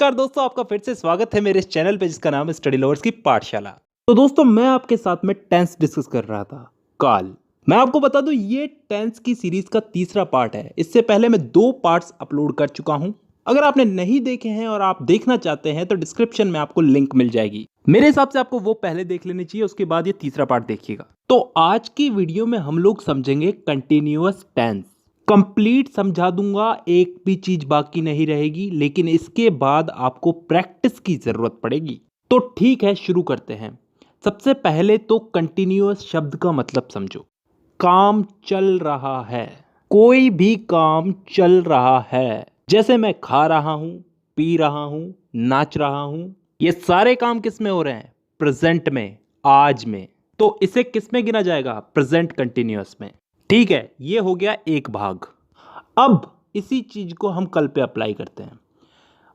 नमस्कार दोस्तों, आपका फिर से स्वागत है मेरे इस चैनल पे जिसका नाम है स्टडी लवर्स की पाठशाला। तो दोस्तों, मैं आपके साथ में टेंस डिस्कस कर रहा था कल। मैं आपको बता दूं, ये टेंस की सीरीज का तीसरा पार्ट है। इससे पहले मैं 2 पार्ट्स अपलोड कर चुका हूं। अगर आपने नहीं देखे हैं और आप देखना चाहते हैं तो डिस्क्रिप्शन में आपको लिंक मिल जाएगी। मेरे हिसाब से आपको वो पहले देख लेनी चाहिए, उसके बाद ये तीसरा पार्ट देखिएगा। तो आज की वीडियो में हम लोग समझेंगे कंटिन्यूअस टेंस। कंप्लीट समझा दूंगा, एक भी चीज बाकी नहीं रहेगी, लेकिन इसके बाद आपको प्रैक्टिस की जरूरत पड़ेगी। तो ठीक है, शुरू करते हैं। सबसे पहले तो कंटिन्यूअस शब्द का मतलब समझो। काम चल रहा है, कोई भी काम चल रहा है। जैसे मैं खा रहा हूं, पी रहा हूं, नाच रहा हूं। ये सारे काम किस में हो रहे हैं? प्रेजेंट में, आज में। तो इसे किस में गिना जाएगा? प्रेजेंट कंटिन्यूअस में। ठीक है, ये हो गया एक भाग। अब इसी चीज को हम कल पे अप्लाई करते हैं,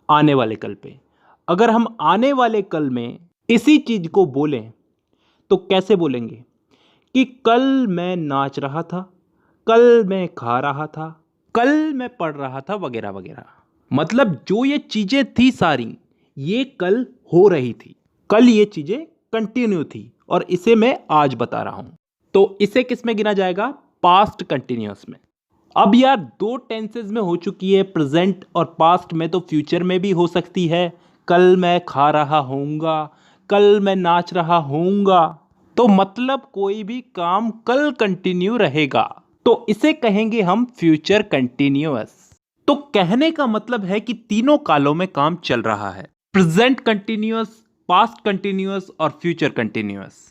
आने वाले कल पे। अगर हम आने वाले कल में इसी चीज को बोलें तो कैसे बोलेंगे कि कल मैं नाच रहा था, कल मैं खा रहा था, कल मैं पढ़ रहा था, वगैरह वगैरह। मतलब जो ये चीजें थी सारी, ये कल हो रही थी। कल ये चीजें कंटिन्यू थी और इसे मैं आज बता रहा हूं। तो इसे किस में गिना जाएगा? पास्ट कंटिन्यूअस में। अब यार, 2 टेंसेज में हो चुकी है, प्रेजेंट और पास्ट में, तो फ्यूचर में भी हो सकती है। कल मैं खा रहा होऊंगा, कल मैं नाच रहा होऊंगा। तो मतलब कोई भी काम कल कंटिन्यू रहेगा, तो इसे कहेंगे हम फ्यूचर कंटिन्यूअस। तो कहने का मतलब है कि तीनों कालों में काम चल रहा है, प्रेजेंट कंटिन्यूअस, पास्ट कंटिन्यूअस और फ्यूचर कंटिन्यूअस।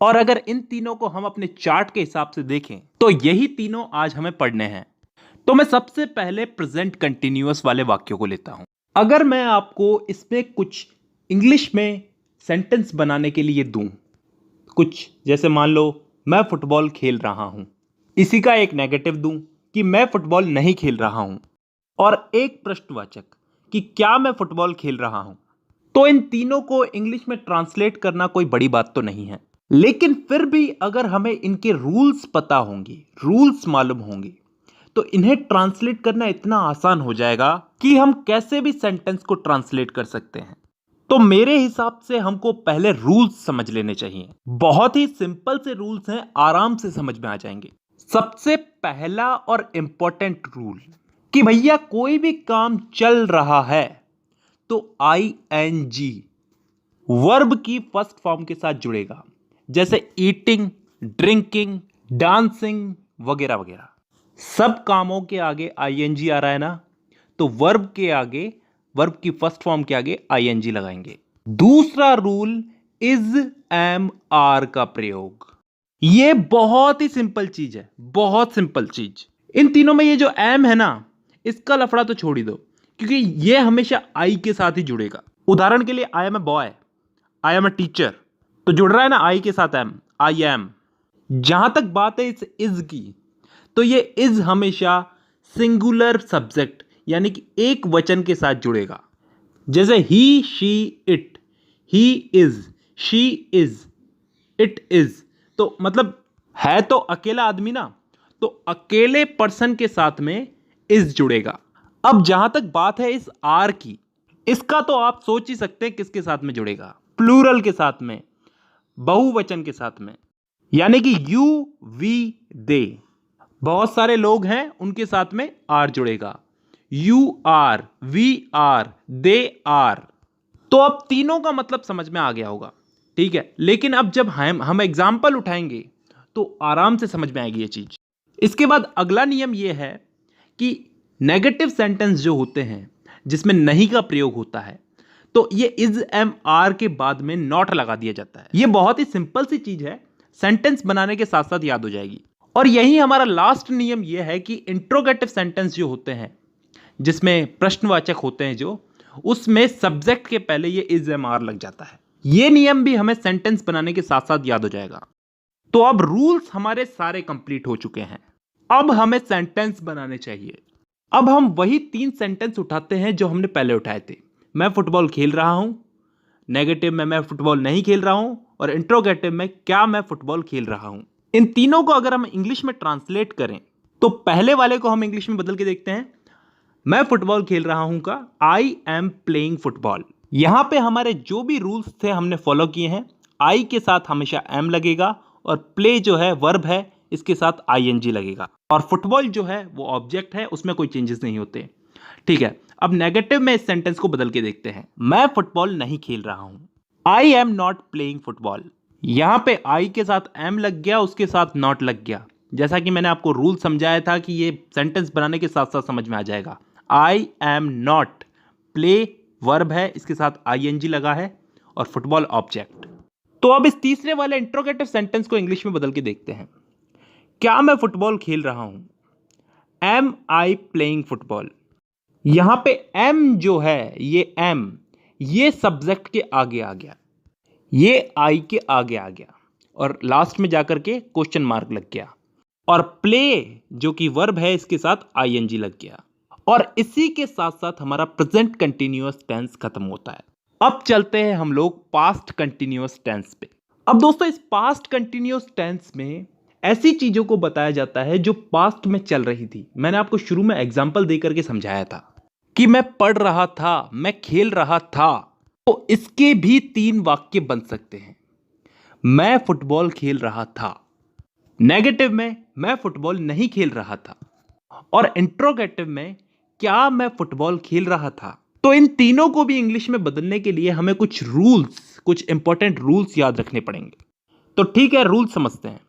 और अगर इन तीनों को हम अपने चार्ट के हिसाब से देखें तो यही तीनों आज हमें पढ़ने हैं। तो मैं सबसे पहले प्रेजेंट कंटिन्यूअस वाले वाक्यों को लेता हूं। अगर मैं आपको इसमें कुछ इंग्लिश में सेंटेंस बनाने के लिए दूं, कुछ जैसे मान लो मैं फुटबॉल खेल रहा हूं, इसी का एक नेगेटिव दूं कि मैं फुटबॉल नहीं खेल रहा हूं, और एक प्रश्नवाचक कि क्या मैं फुटबॉल खेल रहा हूं, तो इन तीनों को इंग्लिश में ट्रांसलेट करना कोई बड़ी बात तो नहीं है। लेकिन फिर भी अगर हमें इनके रूल्स पता होंगे, रूल्स मालूम होंगे, तो इन्हें ट्रांसलेट करना इतना आसान हो जाएगा कि हम कैसे भी सेंटेंस को ट्रांसलेट कर सकते हैं। तो मेरे हिसाब से हमको पहले रूल्स समझ लेने चाहिए। बहुत ही सिंपल से रूल्स हैं, आराम से समझ में आ जाएंगे। सबसे पहला और इंपॉर्टेंट रूल कि भैया कोई भी काम चल रहा है तो ING वर्ब की फर्स्ट फॉर्म के साथ जुड़ेगा। जैसे ईटिंग, ड्रिंकिंग, डांसिंग वगैरह वगैरह। सब कामों के आगे ING आ रहा है ना, तो वर्ब के आगे, वर्ब की फर्स्ट फॉर्म के आगे ING लगाएंगे। दूसरा रूल, इज, एम, आर का प्रयोग। यह बहुत ही सिंपल चीज है, बहुत सिंपल चीज। इन तीनों में ये जो एम है ना, इसका लफड़ा तो छोड़ ही दो, क्योंकि यह हमेशा आई के साथ ही जुड़ेगा। उदाहरण के लिए, I am a boy, I am a teacher, तो जुड़ रहा है ना आई के साथ एम, आई एम। जहां तक बात है इस इज की, तो ये इज हमेशा सिंगुलर सब्जेक्ट यानी कि एक वचन के साथ जुड़ेगा। जैसे he, she, it, he is, she is, it is. तो मतलब है तो अकेला आदमी ना, तो अकेले पर्सन के साथ में इज जुड़ेगा। अब जहां तक बात है इस आर की, इसका तो आप सोच ही सकते हैं किसके साथ में जुड़ेगा? प्लूरल के साथ में, बहुवचन के साथ में, यानी कि यू, वी, दे। बहुत सारे लोग हैं, उनके साथ में आर जुड़ेगा। You are, we are, they are. तो अब तीनों का मतलब समझ में आ गया होगा, ठीक है। लेकिन अब जब हम एग्जाम्पल उठाएंगे तो आराम से समझ में आएगी ये चीज। इसके बाद अगला नियम यह है कि नेगेटिव सेंटेंस जो होते हैं, जिसमें नहीं का प्रयोग होता है, तो ये इज, एम, आर के बाद में नॉट लगा दिया जाता है। ये बहुत ही सिंपल सी चीज है, सेंटेंस बनाने के साथ साथ याद हो जाएगी। और यही हमारा लास्ट नियम यह है कि इंट्रोगेटिव सेंटेंस जो होते हैं, जिसमें प्रश्नवाचक होते हैं, जो उसमें सब्जेक्ट के पहले ये इज, एम, आर लग जाता है। ये नियम भी हमें सेंटेंस बनाने के साथ साथ याद हो जाएगा। तो अब रूल्स हमारे सारे कंप्लीट हो चुके हैं, अब हमें सेंटेंस बनाने चाहिए। अब हम वही 3 सेंटेंस उठाते हैं जो हमने पहले उठाए थे। मैं फुटबॉल खेल रहा हूं, नेगेटिव में मैं फुटबॉल नहीं खेल रहा हूं, और इंट्रोगेटिव में क्या मैं फुटबॉल खेल रहा हूं। इन तीनों को अगर हम इंग्लिश में ट्रांसलेट करें तो पहले वाले को हम इंग्लिश में बदल के देखते हैं। मैं फुटबॉल खेल रहा हूं का आई एम प्लेइंग फुटबॉल। यहां पे हमारे जो भी रूल्स थे हमने फॉलो किए हैं। आई के साथ हमेशा एम लगेगा और प्ले जो है वर्ब है इसके साथ आईएनजी लगेगा और फुटबॉल जो है वो ऑब्जेक्ट है, उसमें कोई चेंजेस नहीं होते। ठीक है, अब नेगेटिव में इस सेंटेंस को बदल के देखते हैं। मैं फुटबॉल नहीं खेल रहा हूं, I am not playing football. यहां पे आई के साथ एम लग गया, उसके साथ नॉट लग गया। जैसा कि मैंने आपको रूल समझाया था कि ये सेंटेंस बनाने के साथ साथ समझ में आ जाएगा। I am not, play verb है, इसके साथ आईएनजी लगा है और फुटबॉल ऑब्जेक्ट। तो अब इस तीसरे वाले इंट्रोगेटिव सेंटेंस को इंग्लिश में बदल के देखते हैं। क्या मैं फुटबॉल खेल रहा हूं, एम आई प्लेइंग फुटबॉल। यहां पे एम जो है ये सब्जेक्ट के आगे आ गया, ये आई के आगे आ गया और लास्ट में जाकर के क्वेश्चन मार्क लग गया और प्ले जो कि वर्ब है इसके साथ आईएनजी लग गया और इसी के साथ साथ हमारा प्रेजेंट कंटीन्यूअस टेंस खत्म होता है। अब चलते हैं हम लोग पास्ट कंटीन्यूअस टेंस पे। अब दोस्तों इस पास्ट कंटीन्यूअस टेंस में ऐसी चीजों को बताया जाता है जो पास्ट में चल रही थी। मैंने आपको शुरू में एग्जांपल देकर के समझाया था कि मैं पढ़ रहा था, मैं खेल रहा था, तो इसके भी 3 वाक्य बन सकते हैं। मैं फुटबॉल खेल रहा था, नेगेटिव में मैं फुटबॉल नहीं खेल रहा था और इंट्रोगेटिव में क्या मैं फुटबॉल खेल रहा था। तो इन तीनों को भी इंग्लिश में बदलने के लिए हमें कुछ रूल्स, कुछ इंपॉर्टेंट रूल्स याद रखने पड़ेंगे। तो ठीक है, रूल समझते हैं।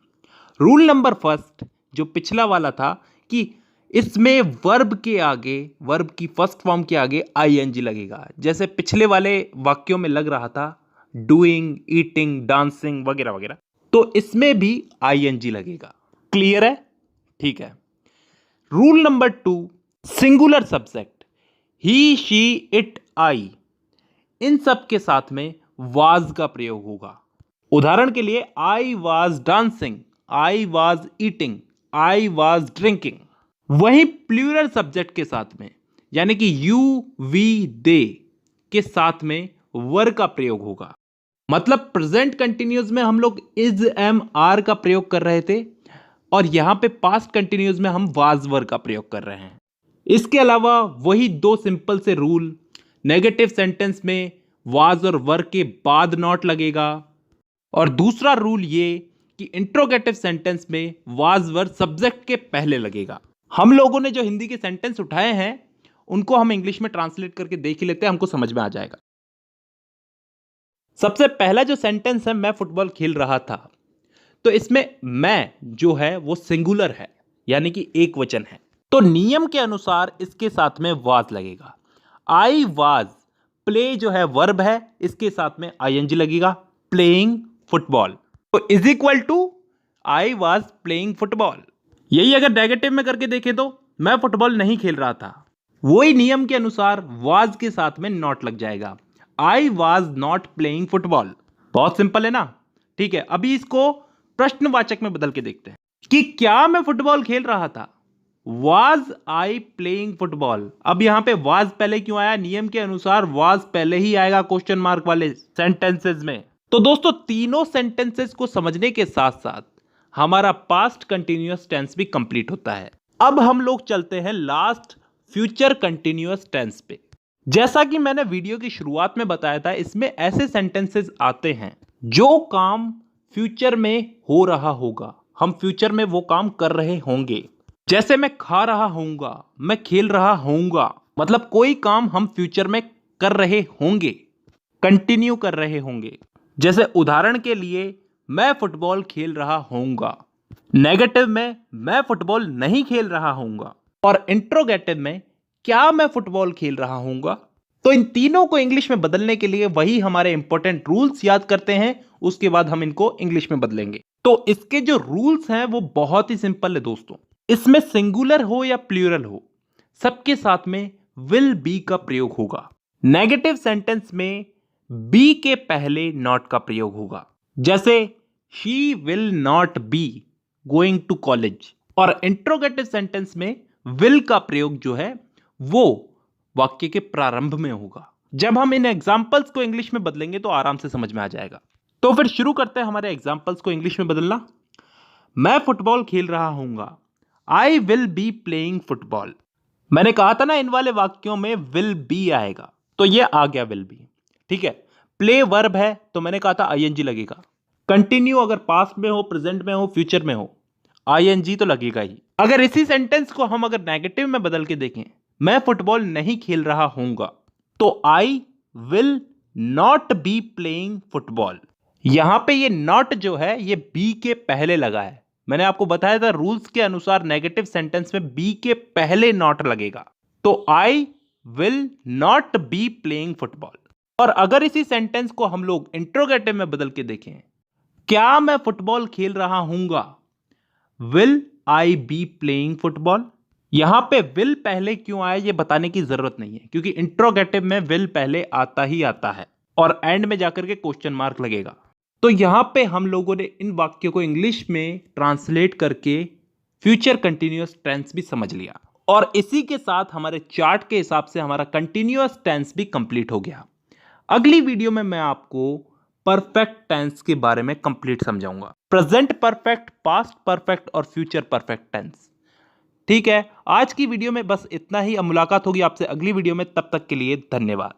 रूल नंबर फर्स्ट जो पिछला वाला था कि इसमें वर्ब के आगे, वर्ब की फर्स्ट फॉर्म के आगे आईएनजी लगेगा, जैसे पिछले वाले वाक्यों में लग रहा था डूइंग, ईटिंग, डांसिंग वगैरह वगैरह, तो इसमें भी आईएनजी लगेगा। क्लियर है? ठीक है। Rule number 2 singular subject, he, she, it, I, इन सब के साथ में वाज का प्रयोग होगा। उदाहरण के लिए I was dancing, I was eating, I was drinking. वहीं प्लूरल सब्जेक्ट के साथ में यानी कि यू, वी, दे के साथ में वर का प्रयोग होगा। मतलब प्रेजेंट कंटिन्यूअस में हम लोग इज, एम, आर का प्रयोग कर रहे थे और यहां पे पास्ट कंटिन्यूअस में हम वाज वर का प्रयोग कर रहे हैं। इसके अलावा वही 2 सिंपल से रूल, नेगेटिव सेंटेंस में वाज और वर के बाद नॉट लगेगा और दूसरा रूल ये कि इंट्रोगेटिव सेंटेंस में वाज वर सब्जेक्ट के पहले लगेगा। हम लोगों ने जो हिंदी के सेंटेंस उठाए हैं उनको हम इंग्लिश में ट्रांसलेट करके देख ही लेते हैं, हमको समझ में आ जाएगा। सबसे पहला जो सेंटेंस है मैं फुटबॉल खेल रहा था, तो इसमें मैं जो है वो सिंगुलर है यानी कि एक वचन है, तो नियम के अनुसार इसके साथ में वाज लगेगा। आई वाज, प्ले जो है वर्ब है, इसके साथ में आईएनजी लगेगा, प्लेइंग फुटबॉल, तो is equal to I was playing football. यही अगर नेगेटिव में करके देखें तो मैं फुटबॉल नहीं खेल रहा था, वही नियम के अनुसार वाज के साथ में नॉट लग जाएगा, I was not playing football. बहुत सिंपल है ना? ठीक है, अभी इसको प्रश्नवाचक में बदल के देखते हैं कि क्या मैं फुटबॉल खेल रहा था, वाज आई प्लेइंग फुटबॉल। अब यहां पे वाज पहले क्यों आया? नियम के अनुसार वाज पहले ही आएगा क्वेश्चन मार्क वाले सेंटेंसेस में। तो दोस्तों तीनों सेंटेंसेस को समझने के साथ साथ हमारा पास्ट कंटिन्यूअस टेंस भी कंप्लीट होता है। अब हम लोग चलते हैं लास्ट फ्यूचर कंटिन्यूअस टेंस पे। जैसा कि मैंने वीडियो की शुरुआत में बताया था, इसमें ऐसे सेंटेंसेस आते हैं जो काम फ्यूचर में हो रहा होगा, हम फ्यूचर में वो काम कर रहे होंगे। जैसे मैं खा रहा होऊंगा, मैं खेल रहा होऊंगा, मतलब कोई काम हम फ्यूचर में कर रहे होंगे, कंटिन्यू कर रहे होंगे। जैसे उदाहरण के लिए मैं फुटबॉल खेल रहा होऊंगा, नेगेटिव में मैं फुटबॉल नहीं खेल रहा होऊंगा और इंट्रोगेटिव में क्या मैं फुटबॉल खेल रहा होऊंगा। तो इन तीनों को इंग्लिश में बदलने के लिए वही हमारे इंपॉर्टेंट रूल्स याद करते हैं, उसके बाद हम इनको इंग्लिश में बदलेंगे। तो इसके जो रूल्स हैं वो बहुत ही सिंपल है दोस्तों। इसमें सिंगुलर हो या प्लूरल हो, सबके साथ में विल बी का प्रयोग होगा। नेगेटिव सेंटेंस में बी के पहले नॉट का प्रयोग होगा, जैसे she will not be going to college. और इंट्रोगेटिव सेंटेंस में विल का प्रयोग जो है वो वाक्य के प्रारंभ में होगा। जब हम इन एग्जाम्पल्स को इंग्लिश में बदलेंगे तो आराम से समझ में आ जाएगा। तो फिर शुरू करते हैं हमारे एग्जाम्पल्स को इंग्लिश में बदलना। मैं फुटबॉल खेल रहा हूंगा, I will be playing football. मैंने कहा था ना इन वाले वाक्यों में विल बी आएगा, तो ये आ गया विल बी। ठीक है, प्ले वर्ब है तो मैंने कहा था आईएनजी लगेगा। कंटिन्यू अगर पास्ट में हो, प्रेजेंट में हो, फ्यूचर में हो, आईएनजी तो लगेगा ही। अगर इसी सेंटेंस को हम अगर नेगेटिव में बदल के देखें, मैं फुटबॉल नहीं खेल रहा हूंगा, तो I will not B playing football. यहां पे ये नॉट जो है ये बी के पहले लगा है। मैंने आपको बताया था रूल्स के अनुसार नेगेटिव सेंटेंस में बी के पहले नॉट लगेगा, तो I will not B playing football. और अगर इसी सेंटेंस को हम लोग इंट्रोगेटिव में बदल के देखें, क्या मैं फुटबॉल खेल रहा हूंगा, will I be playing football. यहां पे विल पहले क्यों आया ये बताने की जरूरत नहीं है, क्योंकि इंट्रोगेटिव में विल पहले आता ही आता है और एंड में जाकर के क्वेश्चन मार्क लगेगा। तो यहां पे हम लोगों ने इन वाक्यों को इंग्लिश में ट्रांसलेट करके फ्यूचर कंटिन्यूअस टेंस भी समझ लिया, और इसी के साथ हमारे चार्ट के हिसाब से हमारा कंटिन्यूअस टेंस भी कंप्लीट हो गया। अगली वीडियो में मैं आपको परफेक्ट टेंस के बारे में कंप्लीट समझाऊंगा, प्रेजेंट परफेक्ट, पास्ट परफेक्ट और फ्यूचर परफेक्ट टेंस। ठीक है, आज की वीडियो में बस इतना ही। अब मुलाकात होगी आपसे अगली वीडियो में, तब तक के लिए धन्यवाद।